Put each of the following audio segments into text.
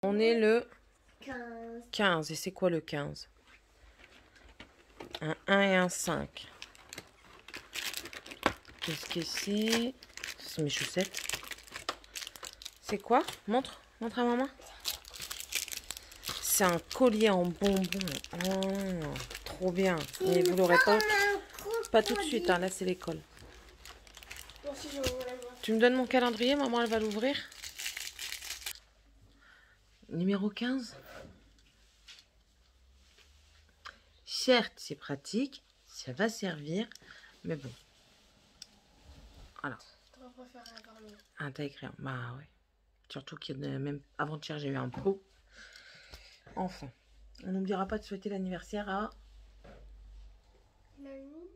On est le 15. 15. Et c'est quoi le 15? Un 1 et un 5. Qu'est-ce que c'est? C'est mes chaussettes. C'est quoi? Montre. Montre à maman. C'est un collier en bonbons. Oh, trop bien. Et vous l'aurez pas tout de suite. Hein. Là, c'est l'école. Tu me donnes mon calendrier, maman, elle va l'ouvrir. Numéro 15. Certes, c'est pratique, ça va servir, mais bon. Voilà. Ah, t'as écrit. Bah ouais. Surtout qu'il y a même avant-hier, j'ai eu un pot. Enfin, on n'oubliera pas de souhaiter l'anniversaire à... Mamie.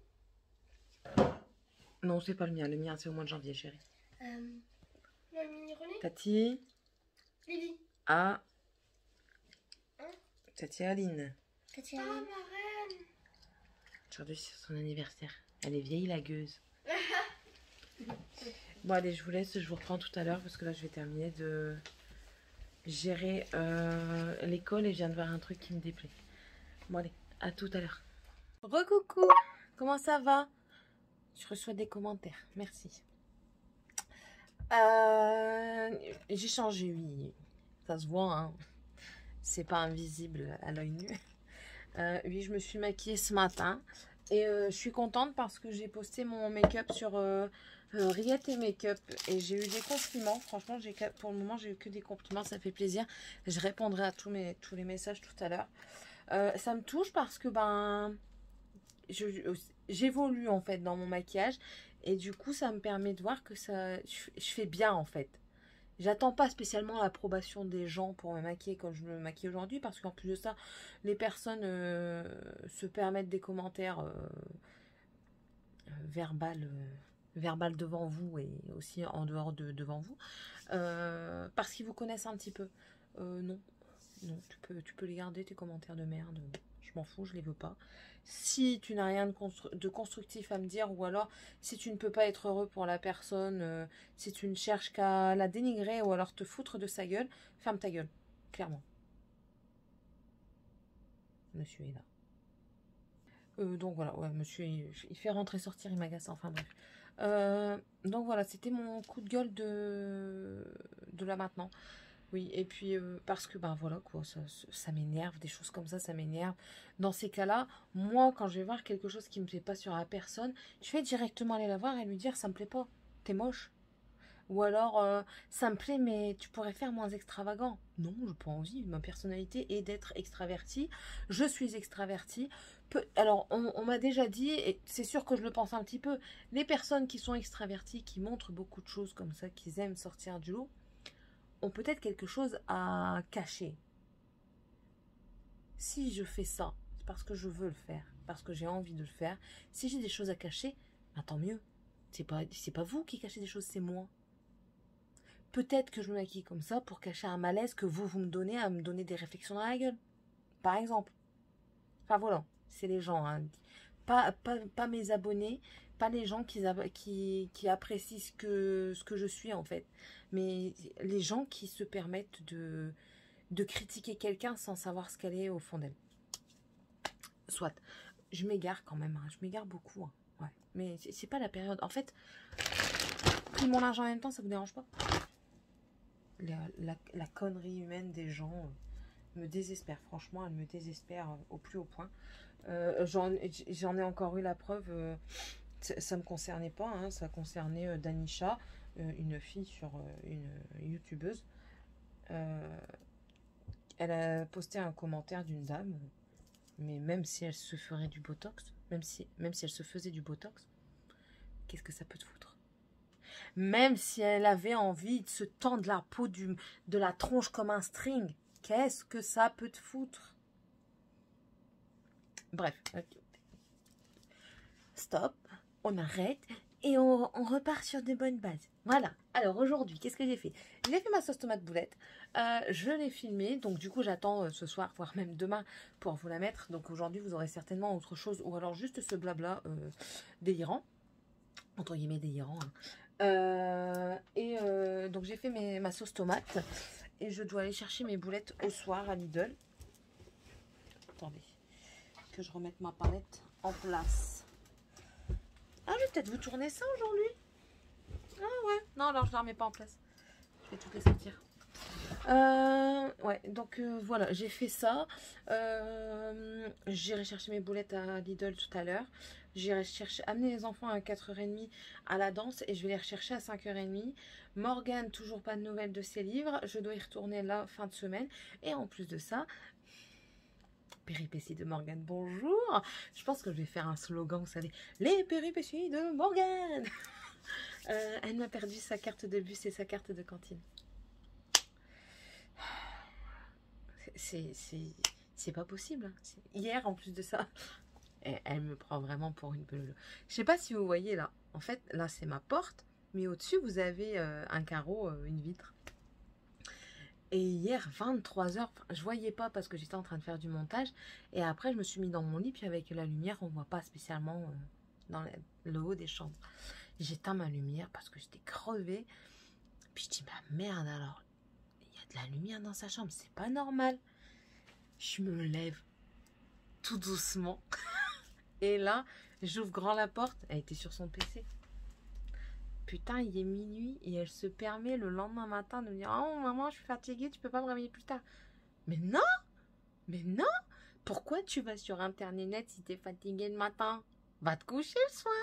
Non, c'est pas le mien. Le mien, c'est au mois de janvier, chérie. Mamie René. Tati Lily. à... Tati Aline. Tati Aline. Ah, ma reine. Aujourd'hui, c'est son anniversaire. Elle est vieille, la gueuse. Bon, allez, je vous laisse. Je vous reprends tout à l'heure parce que là, je vais terminer de gérer l'école et je viens de voir un truc qui me déplaît. Bon, allez, à tout à l'heure. Recoucou, comment ça va? Je reçois des commentaires, merci. J'ai changé, oui. Ça se voit, hein. C'est pas invisible à l'œil nu. Oui, je me suis maquillée ce matin. Et je suis contente parce que j'ai posté mon make-up sur Riette et Make-up. Et j'ai eu des compliments. Franchement, pour le moment, j'ai eu que des compliments. Ça fait plaisir. Je répondrai à tous les messages tout à l'heure. Ça me touche parce que j'évolue en fait dans mon maquillage. Et du coup, ça me permet de voir que je fais bien en fait. J'attends pas spécialement l'approbation des gens pour me maquiller comme je me maquille aujourd'hui, parce qu'en plus de ça, les personnes se permettent des commentaires verbal devant vous et aussi en dehors devant vous, parce qu'ils vous connaissent un petit peu. Non, tu peux les garder, tes commentaires de merde. Je m'en fous, je les veux pas. Si tu n'as rien de constructif à me dire, ou alors si tu ne peux pas être heureux pour la personne, si tu ne cherches qu'à la dénigrer ou alors te foutre de sa gueule, ferme ta gueule, clairement. Monsieur est là. Donc voilà, ouais, monsieur, il fait rentrer-sortir, il m'agace, enfin bref. Donc voilà, c'était mon coup de gueule de là maintenant. Oui, et puis parce que, ben voilà, quoi, ça m'énerve, des choses comme ça m'énerve. Dans ces cas-là, moi, quand je vais voir quelque chose qui me plaît pas sur la personne, je vais directement aller la voir et lui dire, ça me plaît pas, t'es moche. Ou alors, ça me plaît, mais tu pourrais faire moins extravagant. Non, je n'ai pas envie. Ma personnalité est d'être extravertie. Je suis extravertie. Alors, on m'a déjà dit, et c'est sûr que je le pense un petit peu, les personnes qui sont extraverties, qui montrent beaucoup de choses comme ça, qui aiment sortir du lot, ont peut-être quelque chose à cacher. Si je fais ça, c'est parce que je veux le faire, parce que j'ai envie de le faire. Si j'ai des choses à cacher, ben tant mieux. C'est pas vous qui cachez des choses, c'est moi. Peut-être que je me maquille comme ça pour cacher un malaise que vous me donnez à me donner des réflexions dans la gueule. Par exemple. Enfin voilà, c'est les gens. Hein. Pas mes abonnés, pas les gens qui apprécient ce que je suis en fait. Mais les gens qui se permettent de critiquer quelqu'un sans savoir ce qu'elle est au fond d'elle. Soit. Je m'égare quand même. Hein. Je m'égare beaucoup. Hein. Ouais. Mais c'est pas la période. En fait, pris mon argent en même temps, ça vous dérange pas? La connerie humaine des gens me désespère. Franchement, elle me désespère au plus haut point. J'en ai encore eu la preuve. Ça me concernait pas. Hein, ça concernait Danisha, une fille sur une youtubeuse. Elle a posté un commentaire d'une dame. Mais même si elle se ferait du botox, même si elle se faisait du botox, qu'est-ce que ça peut te foutre? Même si elle avait envie de se tendre la peau de la tronche comme un string, qu'est-ce que ça peut te foutre? Bref. Stop, on arrête et on repart sur des bonnes bases. Voilà. Alors aujourd'hui, qu'est-ce que j'ai fait? J'ai fait ma sauce tomate boulette. Je l'ai filmée. Donc du coup, j'attends ce soir, voire même demain, pour vous la mettre. Donc aujourd'hui, vous aurez certainement autre chose. Ou alors juste ce blabla délirant. Entre guillemets délirant. Hein. Donc j'ai fait ma sauce tomate. Et je dois aller chercher mes boulettes au soir à Lidl. Attendez, que je remette ma palette en place. Ah, je vais peut-être vous tourner ça aujourd'hui. Ah ouais, non, alors je la remets pas en place. Je vais toutes les sortir. Ouais, donc voilà, j'ai fait ça. J'irai chercher mes boulettes à Lidl tout à l'heure. J'irai chercher, amener les enfants à 4h30 à la danse et je vais les rechercher à 5h30. Morgane, toujours pas de nouvelles de ses livres. Je dois y retourner la fin de semaine. Et en plus de ça, péripéties de Morgane, bonjour. Je pense que je vais faire un slogan, vous savez, les péripéties de Morgane. Elle m'a perdu sa carte de bus et sa carte de cantine. C'est pas possible. Hier, en plus de ça, elle me prend vraiment pour une pelule. Je sais pas si vous voyez là. En fait, là, c'est ma porte. Mais au-dessus, vous avez un carreau, une vitre. Et hier, 23h, je voyais pas parce que j'étais en train de faire du montage. Et après, je me suis mis dans mon lit. Puis avec la lumière, on voit pas spécialement dans le haut des chambres. J'éteins ma lumière parce que j'étais crevée. Puis je dis, bah merde alors. Il y a de la lumière dans sa chambre. C'est pas normal. Je me lève tout doucement. Et là, j'ouvre grand la porte. Elle était sur son PC. Putain, il est minuit et elle se permet le lendemain matin de me dire « Oh maman, je suis fatiguée, tu peux pas me réveiller plus tard. » Mais non! Mais non! Pourquoi tu vas sur Internet si t'es fatiguée le matin? Va te coucher le soir.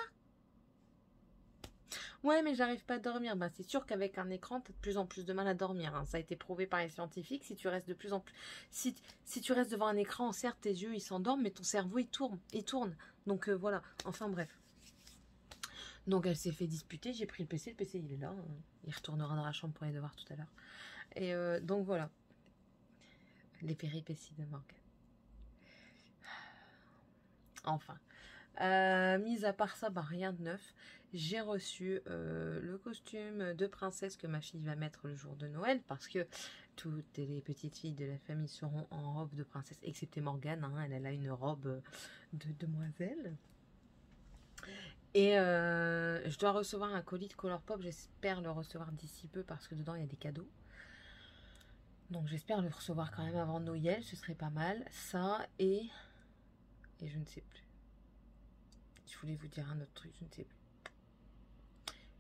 Ouais, mais j'arrive pas à dormir. Ben, c'est sûr qu'avec un écran, t'as de plus en plus de mal à dormir. Hein. Ça a été prouvé par les scientifiques. Si tu restes de plus en plus... Si tu restes devant un écran, certes, tes yeux, ils s'endorment, mais ton cerveau, il tourne. Il tourne. Donc, voilà. Enfin, bref. Donc elle s'est fait disputer, j'ai pris le PC il est là, il retournera dans la chambre pour les devoirs tout à l'heure. Et donc voilà, les péripéties de Morgane. Enfin, mis à part ça, bah, rien de neuf. J'ai reçu le costume de princesse que ma fille va mettre le jour de Noël, parce que toutes les petites filles de la famille seront en robe de princesse, excepté Morgane, hein, elle a une robe de demoiselle. Et je dois recevoir un colis de Colourpop. J'espère le recevoir d'ici peu parce que dedans il y a des cadeaux. Donc j'espère le recevoir quand même avant Noël. Ce serait pas mal. Ça et je ne sais plus. Je voulais vous dire un autre truc. Je ne sais plus.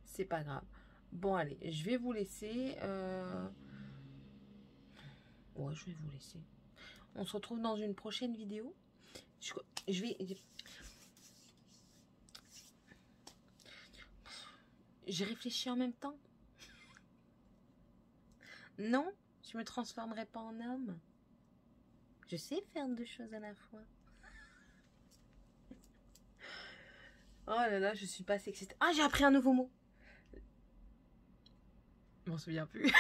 C'est pas grave. Bon allez, je vais vous laisser. Ouais, je vais vous laisser. On se retrouve dans une prochaine vidéo. Je vais... J'ai réfléchi en même temps. Non, je me transformerai pas en homme. Je sais faire deux choses à la fois. Oh là là, je suis pas sexiste. Ah, j'ai appris un nouveau mot. Je m'en souviens plus.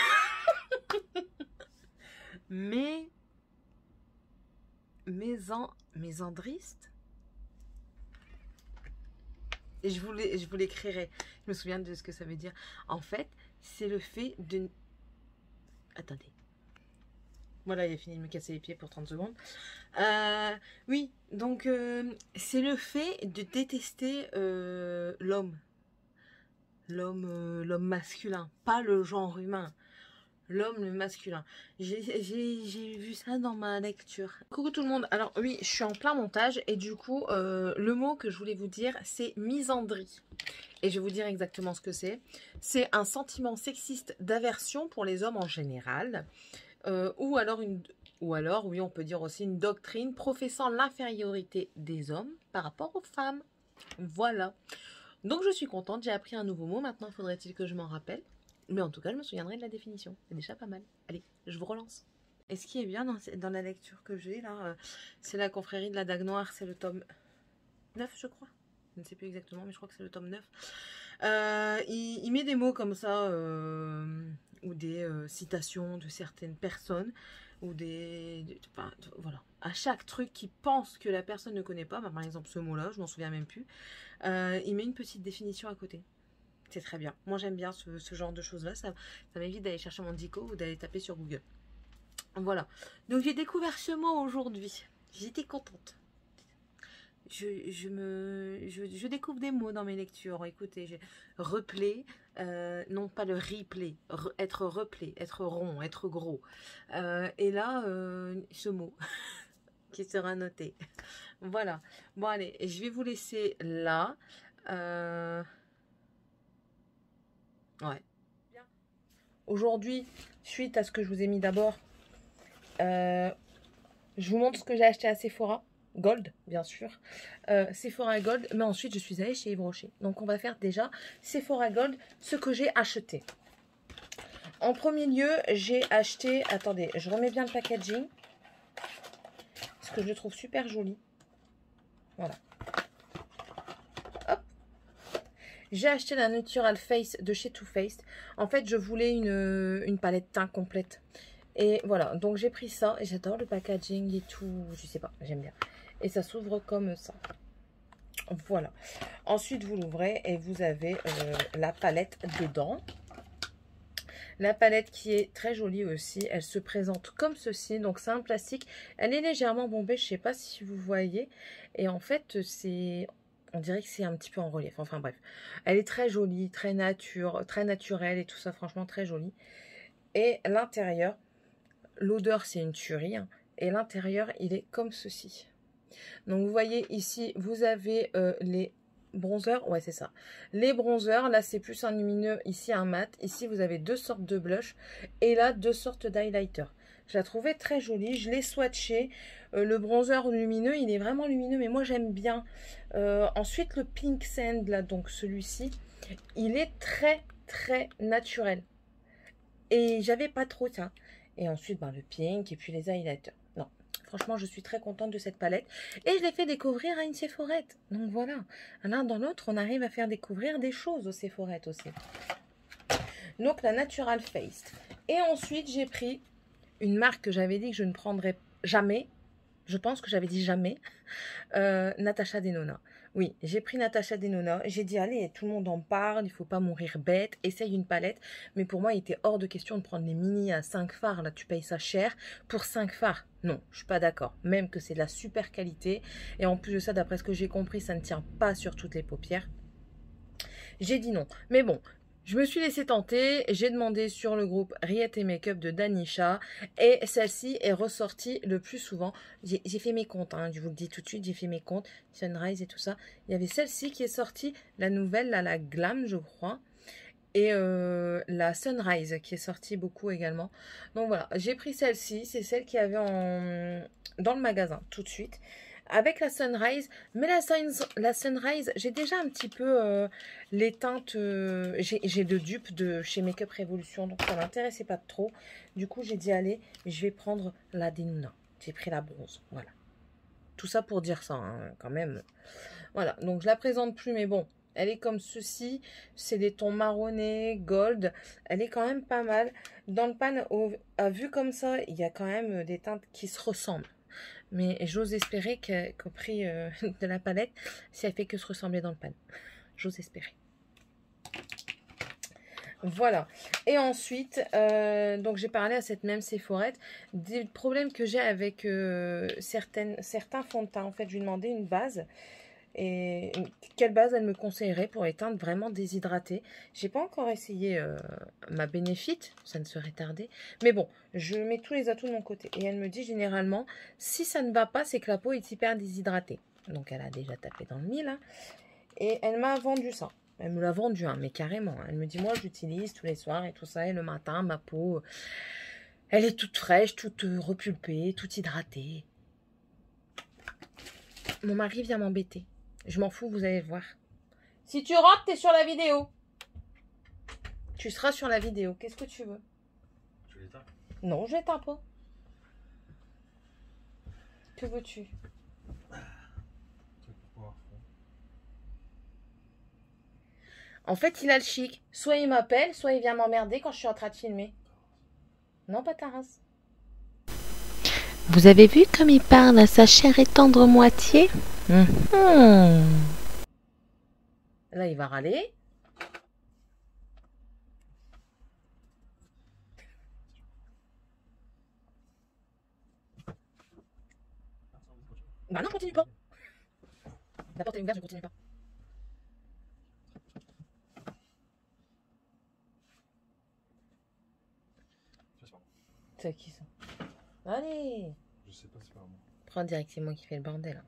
Mésandriste. Et je vous l'écrirai. Je me souviens de ce que ça veut dire. En fait, c'est le fait de... Attendez. Voilà, il a fini de me casser les pieds pour 30 secondes. Oui, donc c'est le fait de détester l'homme. L'homme masculin, pas le genre humain. L'homme, le masculin. J'ai vu ça dans ma lecture. Coucou tout le monde. Alors oui, je suis en plein montage et du coup, le mot que je voulais vous dire, c'est misandrie. Et je vais vous dire exactement ce que c'est. C'est un sentiment sexiste d'aversion pour les hommes en général. Ou alors, oui, on peut dire aussi une doctrine professant l'infériorité des hommes par rapport aux femmes. Voilà. Donc je suis contente, j'ai appris un nouveau mot. Maintenant, faudrait-il que je m'en rappelle. Mais en tout cas, je me souviendrai de la définition. C'est déjà pas mal. Allez, je vous relance. Et ce qui est bien dans la lecture que j'ai là, c'est la confrérie de la Dague Noire. C'est le tome 9, je crois. Je ne sais plus exactement, mais je crois que c'est le tome 9. Il met des mots comme ça, ou des citations de certaines personnes, ou voilà. À chaque truc qu'il pense que la personne ne connaît pas, bah, par exemple ce mot-là, je m'en souviens même plus, il met une petite définition à côté. C'est très bien. Moi, j'aime bien ce genre de choses-là. Ça m'évite d'aller chercher mon dico ou d'aller taper sur Google. Voilà. Donc, j'ai découvert ce mot aujourd'hui. J'étais contente. Je découvre des mots dans mes lectures. Écoutez, j'ai replay. non pas le replay, être replay, être rond, être gros. Et là, ce mot qui sera noté. Voilà. Bon, allez, je vais vous laisser là. Ouais. Aujourd'hui, suite à ce que je vous ai mis d'abord, je vous montre ce que j'ai acheté à Sephora. Gold, bien sûr. Sephora Gold. Mais ensuite, je suis allée chez Yves Rocher. Donc, on va faire déjà Sephora Gold, ce que j'ai acheté. En premier lieu, j'ai acheté... Attendez, je remets bien le packaging. Parce que je le trouve super joli. Voilà. Hop. J'ai acheté la Natural Face de chez Too Faced. En fait, je voulais une palette teint complète. Et voilà, donc j'ai pris ça. Et j'adore le packaging et tout. Je sais pas, j'aime bien. Et ça s'ouvre comme ça. Voilà. Ensuite, vous l'ouvrez et vous avez la palette dedans. La palette qui est très jolie aussi. Elle se présente comme ceci. Donc, c'est un plastique. Elle est légèrement bombée. Je ne sais pas si vous voyez. Et en fait, c'est... On dirait que c'est un petit peu en relief. Enfin, bref. Elle est très jolie, très naturelle et tout ça. Franchement, très jolie. Et l'intérieur, l'odeur, c'est une tuerie. Hein. Et l'intérieur, il est comme ceci. Donc, vous voyez ici, vous avez les bronzers. Ouais, c'est ça. Les bronzers, là, c'est plus un lumineux. Ici, un mat. Ici, vous avez deux sortes de blush. Et là, deux sortes d'highlighter. Je la trouvais très jolie. Je l'ai swatché. Le bronzer lumineux, il est vraiment lumineux. Mais moi, j'aime bien. Ensuite, le Pink Sand, là, donc celui-ci, il est très, très naturel. Et j'avais pas trop ça. Et ensuite, ben, le pink et puis les highlighters. Non, franchement, je suis très contente de cette palette. Et je l'ai fait découvrir à une Sephorette. Donc voilà, l'un dans l'autre, on arrive à faire découvrir des choses aux Sephorettes aussi. Donc la Natural Face. Et ensuite, j'ai pris une marque que j'avais dit que je ne prendrais jamais. Je pense que j'avais dit jamais. Natasha Denona. Oui, j'ai pris Natasha Denona. J'ai dit, allez, tout le monde en parle, il faut pas mourir bête. Essaye une palette. Mais pour moi, il était hors de question de prendre les mini à 5 fards. Là, tu payes ça cher. Pour 5 fards, non, je suis pas d'accord. Même que c'est de la super qualité. Et en plus de ça, d'après ce que j'ai compris, ça ne tient pas sur toutes les paupières. J'ai dit non. Mais bon, je me suis laissée tenter, j'ai demandé sur le groupe Riette et Make-up de Danisha et celle-ci est ressortie le plus souvent. J'ai fait mes comptes, hein, je vous le dis tout de suite, j'ai fait mes comptes, Sunrise et tout ça. Il y avait celle-ci qui est sortie, la nouvelle, là, la Glam je crois, et la Sunrise qui est sortie beaucoup également. Donc voilà, j'ai pris celle-ci, c'est celle qu'il y avait dans le magasin tout de suite. Avec la Sunrise, mais la Sunrise, j'ai déjà un petit peu les teintes, j'ai de dupes de chez Makeup Revolution, donc ça m'intéressait pas trop. Du coup, j'ai dit, allez, je vais prendre la Denuna. J'ai pris la bronze, voilà. Tout ça pour dire ça, hein, quand même. Voilà, donc je la présente plus, mais bon, elle est comme ceci. C'est des tons marronnés, gold. Elle est quand même pas mal. Dans le pan, à vue comme ça, il y a quand même des teintes qui se ressemblent. Mais j'ose espérer qu'au prix de la palette, si elle fait que se ressembler dans le pan. J'ose espérer. Voilà. Et ensuite, donc j'ai parlé à cette même Sephorette des problèmes que j'ai avec certains fonds de teint. En fait, je lui ai demandé une base. Et quelle base elle me conseillerait pour les teintes vraiment déshydratées. J'ai pas encore essayé ma Benefit, ça ne serait tardé. Mais bon, je mets tous les atouts de mon côté. Et elle me dit généralement, si ça ne va pas, c'est que la peau est hyper déshydratée. Donc elle a déjà tapé dans le mille. Hein. Et elle m'a vendu ça. Elle me l'a vendu, hein, mais carrément. Hein. Elle me dit, moi j'utilise tous les soirs et tout ça. Et le matin, ma peau, elle est toute fraîche, toute repulpée, toute hydratée. Mon mari vient m'embêter. Je m'en fous, vous allez le voir. Si tu rentres, t'es sur la vidéo. Tu seras sur la vidéo. Qu'est-ce que tu veux? Tu l'éteins? Non, je l'éteins pas. Que veux-tu? En fait, il a le chic. Soit il m'appelle, soit il vient m'emmerder quand je suis en train de filmer. Non, pas ta race. Vous avez vu comme il parle à sa chère et tendre moitié? Là, il va râler. Bah non, continue pas. La porte est ouverte, je continue pas. C'est qui ça? Allez! Je sais pas, c'est pas moi. Prends direct, c'est moi qui fais le bordel.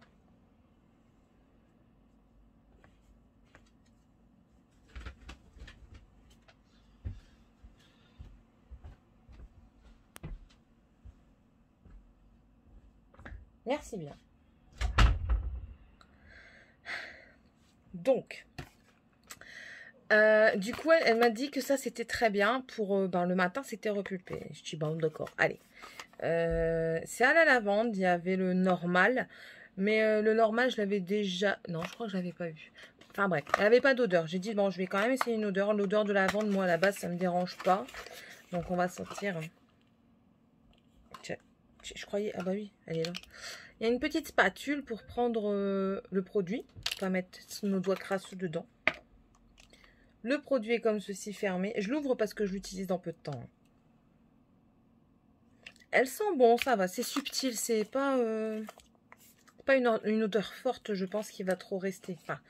Merci bien. Donc, du coup, elle m'a dit que ça, c'était très bien. Pour le matin, c'était repulpé. Je dis, bon, d'accord, allez. C'est à la lavande, il y avait le normal. Mais le normal, je l'avais déjà... Non, je crois que je l'avais pas vu. Enfin bref, elle n'avait pas d'odeur. J'ai dit, bon, je vais quand même essayer une odeur. L'odeur de lavande, moi, à la base, ça me dérange pas. Donc, on va sentir. Je croyais... Ah bah oui, elle est là. Il y a une petite spatule pour prendre le produit. On va mettre nos doigts crasseux dedans. Le produit est comme ceci, fermé. Je l'ouvre parce que je l'utilise dans peu de temps. Elle sent bon, ça va. C'est subtil, c'est pas une odeur forte, je pense, qui va trop rester. Enfin,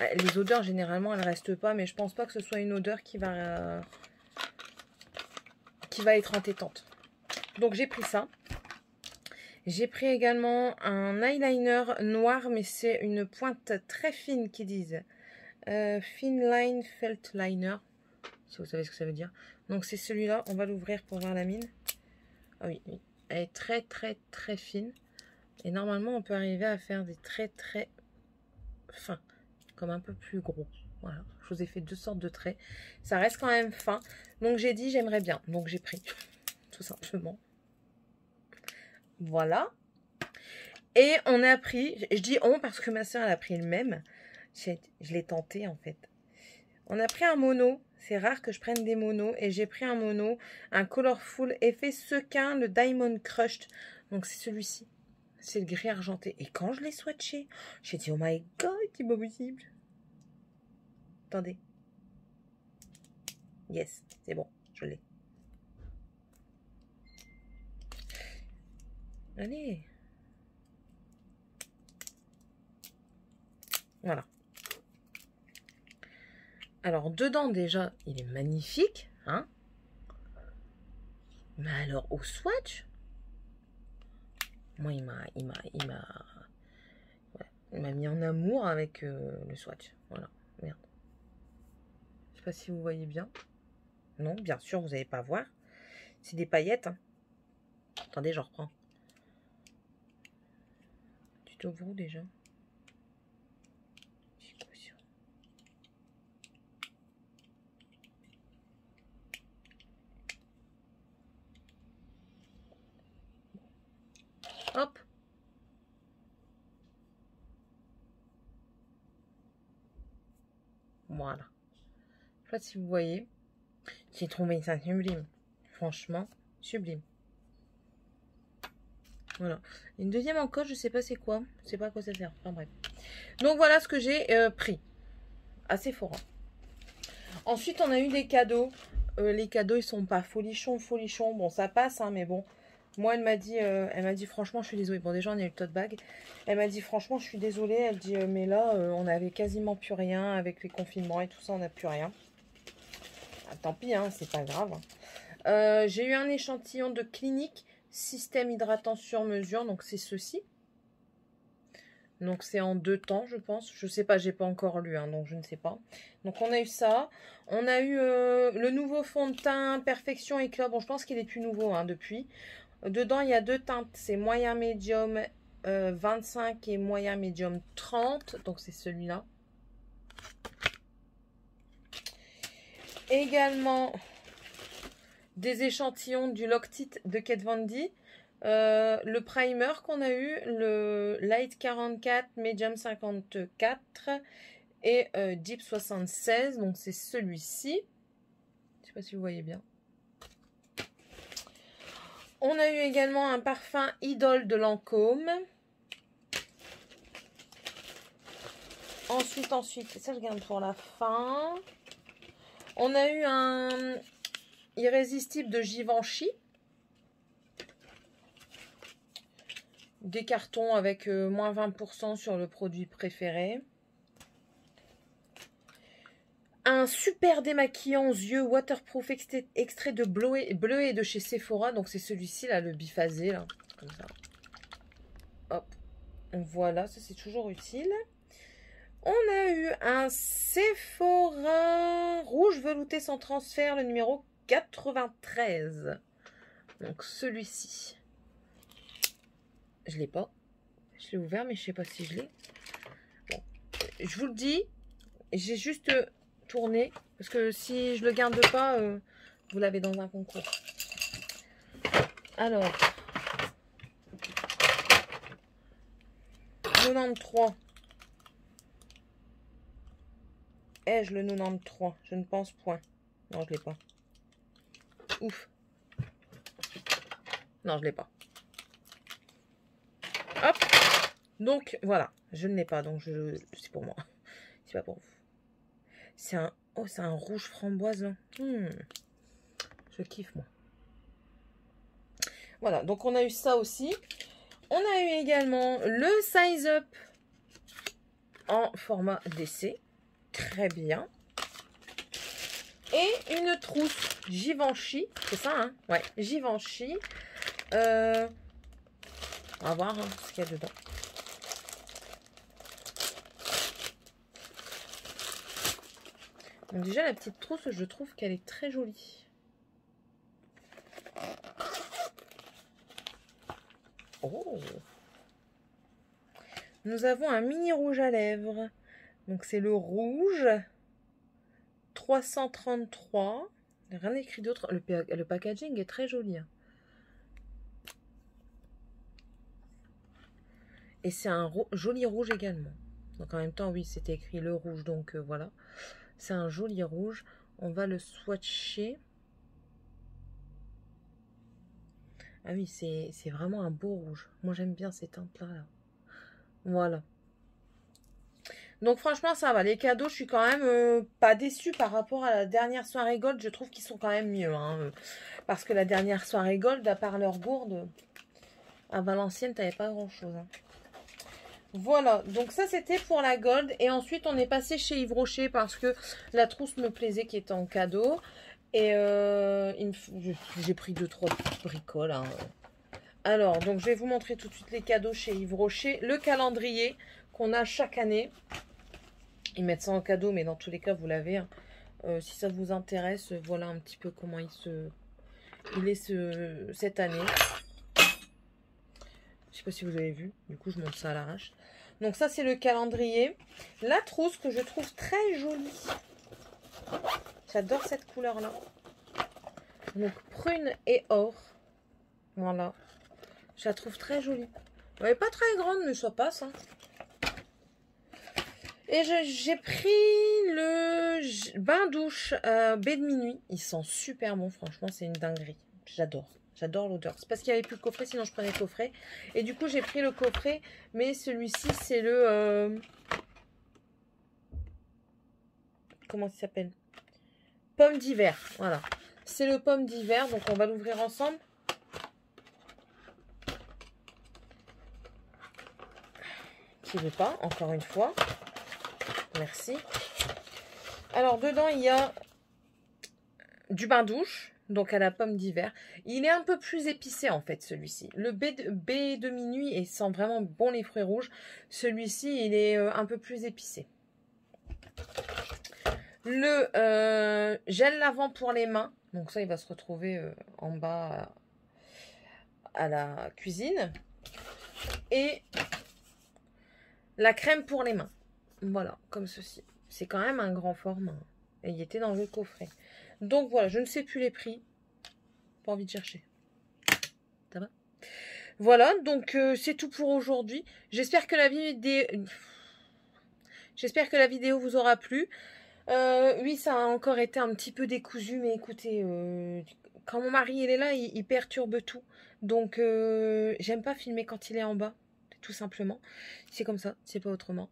les odeurs, généralement, elles restent pas, mais je pense pas que ce soit une odeur qui va être entêtante. Donc, j'ai pris ça. J'ai pris également un eyeliner noir, mais c'est une pointe très fine qu'ils disent. Thin Line Felt Liner, si vous savez ce que ça veut dire. Donc c'est celui-là, on va l'ouvrir pour voir la mine. Ah oui, oui, elle est très très très fine. Et normalement on peut arriver à faire des traits très fins, comme un peu plus gros. Voilà, je vous ai fait 2 sortes de traits. Ça reste quand même fin. Donc j'ai dit j'aimerais bien, donc j'ai pris, tout simplement. Voilà. Et on a pris, je dis on parce que ma soeur elle a pris le même. Je l'ai tenté en fait. On a pris un mono. C'est rare que je prenne des monos. Et j'ai pris un mono, un Colorful effet sequin, le Diamond Crushed. Donc c'est celui-ci. C'est le gris argenté. Et quand je l'ai swatché, j'ai dit oh my god, c'est pas possible. Attendez. Yes, c'est bon, je l'ai. Allez. Voilà. Alors, dedans, déjà, il est magnifique, hein. Mais alors, au swatch, moi, il m'a mis en amour avec le swatch. Voilà, merde. Je sais pas si vous voyez bien. Non, bien sûr, vous n'allez pas voir. C'est des paillettes, hein. Attendez, je reprends. Tu t'ouvres où déjà? Hop. Voilà. Je sais pas si vous voyez. J'ai trouvé ça sublime. Franchement, sublime. Voilà. Une deuxième encoche, je sais pas c'est quoi. Je sais pas à quoi ça sert. Enfin bref. Donc voilà ce que j'ai pris. Assez fort. Ensuite, on a eu des cadeaux. Les cadeaux, ils sont pas folichons. Bon, ça passe, hein, mais bon. Moi, elle m'a dit franchement, je suis désolée. Bon, déjà, on a eu le tote bag. Elle m'a dit franchement, je suis désolée. Elle dit, mais là, on avait quasiment plus rien avec les confinements et tout ça, on n'a plus rien. Ah, tant pis, hein, c'est pas grave. J'ai eu un échantillon de Clinique système hydratant sur mesure. Donc, c'est ceci. Donc, c'est en 2 temps, je pense. Je sais pas, j'ai pas encore lu, hein, donc je ne sais pas. Donc, on a eu ça. On a eu le nouveau fond de teint Perfection Éclat. Bon, je pense qu'il est plus nouveau, hein, depuis. Dedans, il y a 2 teintes. C'est moyen médium 25 et moyen médium 30. Donc, c'est celui-là. Également, des échantillons du Loctite de Kat Von D. Le primer qu'on a eu, le Light 44, Medium 54 et Deep 76. Donc, c'est celui-ci. Je sais pas si vous voyez bien. On a eu également un parfum Idole de Lancôme. Ensuite, ça je garde pour la fin. On a eu un Irrésistible de Givenchy. Des cartons avec moins 20% sur le produit préféré. un super démaquillant aux yeux waterproof extrait de bleuet de chez Sephora. Donc c'est celui-ci là, le biphasé là, comme ça. Hop, voilà, ça c'est toujours utile. On a eu un Sephora rouge velouté sans transfert, le numéro 93. Donc celui-ci. Je l'ai pas. Je l'ai ouvert, mais je sais pas si je l'ai. Bon, je vous le dis, j'ai juste tourné. Parce que si je le garde pas, vous l'avez dans un concours. Alors. 93. Ai-je le 93? Je ne pense point. Non, je l'ai pas. Ouf. Non, je l'ai pas. Hop. Donc, voilà. Je ne l'ai pas. Donc, c'est pour moi. C'est pas pour vous. C'est un... Oh, c'est un rouge framboise. Là. Je kiffe, moi. Voilà. Donc, on a eu ça aussi. On a eu également le Size Up en format DC. Très bien. Et une trousse Givenchy. C'est ça, hein? Ouais, Givenchy. On va voir hein, ce qu'il y a dedans. Donc déjà, la petite trousse, je trouve qu'elle est très jolie. Oh! Nous avons un mini rouge à lèvres. Donc c'est le rouge 333. Rien écrit d'autre. Le packaging est très joli. Hein. Et c'est un joli rouge également. Donc en même temps, oui, c'était écrit le rouge. Donc voilà. C'est un joli rouge. On va le swatcher. Ah oui, c'est vraiment un beau rouge. Moi, j'aime bien ces teintes-là. Là. Voilà. Donc franchement, ça va. Les cadeaux, je suis quand même pas déçue par rapport à la dernière soirée Gold. Je trouve qu'ils sont quand même mieux. Hein, parce que la dernière soirée Gold, à part leur gourde, à Valenciennes, t'avais pas grand-chose. Hein. Voilà. Donc ça, c'était pour la Gold. Et ensuite, on est passé chez Yves Rocher parce que la trousse me plaisait qui était en cadeau. Et j'ai pris 2-3 bricoles. Hein. Alors, donc je vais vous montrer tout de suite les cadeaux chez Yves Rocher. Le calendrier qu'on a chaque année. Ils mettent ça en cadeau, mais dans tous les cas, vous l'avez. Hein. Si ça vous intéresse, voilà un petit peu comment il est cette année. Je sais pas si vous avez vu. Du coup, je monte ça à l'arrache. Donc ça, c'est le calendrier. La trousse que je trouve très jolie. J'adore cette couleur-là. Donc, prune et or. Voilà. Je la trouve très jolie. Elle n'est pas très grande, mais ça passe. Hein. Et j'ai pris le bain douche baie de minuit. Il sent super bon, franchement, c'est une dinguerie. J'adore. J'adore l'odeur. C'est parce qu'il n'y avait plus le coffret, sinon je prenais le coffret. Et du coup, j'ai pris le coffret. Mais celui-ci, c'est le... comment ça s'appelle? Pomme d'hiver. Voilà. C'est le pomme d'hiver. Donc, on va l'ouvrir ensemble. Qui ne veut pas, encore une fois. Merci. Alors, dedans, il y a du bain douche. Donc, à la pomme d'hiver. Il est un peu plus épicé, en fait, celui-ci. Le baie de minuit, et sent vraiment bon les fruits rouges. Celui-ci, il est un peu plus épicé. Le gel lavant pour les mains. Donc, ça, il va se retrouver en bas à la cuisine. Et la crème pour les mains. Voilà, comme ceci. C'est quand même un grand format. Et il était dans le coffret. Donc voilà, je ne sais plus les prix. Pas envie de chercher. Ça va? Voilà, donc c'est tout pour aujourd'hui. J'espère que la vidéo vous aura plu. Oui, ça a encore été un petit peu décousu, mais écoutez, quand mon mari il est là, il perturbe tout. Donc j'aime pas filmer quand il est en bas, tout simplement. C'est comme ça, c'est pas autrement.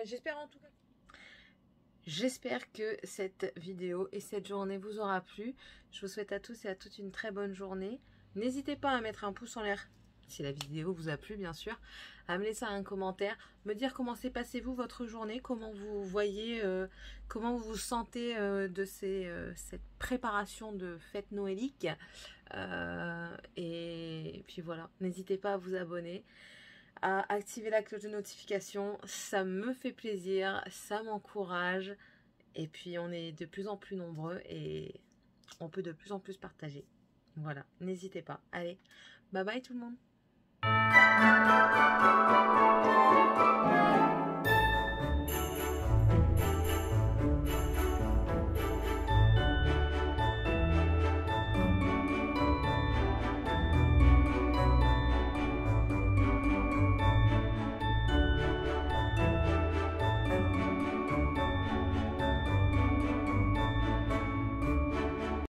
J'espère en tout cas. J'espère que cette vidéo et cette journée vous aura plu. Je vous souhaite à tous et à toutes une très bonne journée. N'hésitez pas à mettre un pouce en l'air si la vidéo vous a plu bien sûr, à me laisser un commentaire, me dire comment s'est passé vous votre journée, comment vous voyez, comment vous vous sentez de cette préparation de fête noélique. Et puis voilà, n'hésitez pas à vous abonner, à activer la cloche de notification, ça me fait plaisir, ça m'encourage. Et puis on est de plus en plus nombreux et on peut de plus en plus partager. Voilà, n'hésitez pas. Allez, bye bye tout le monde.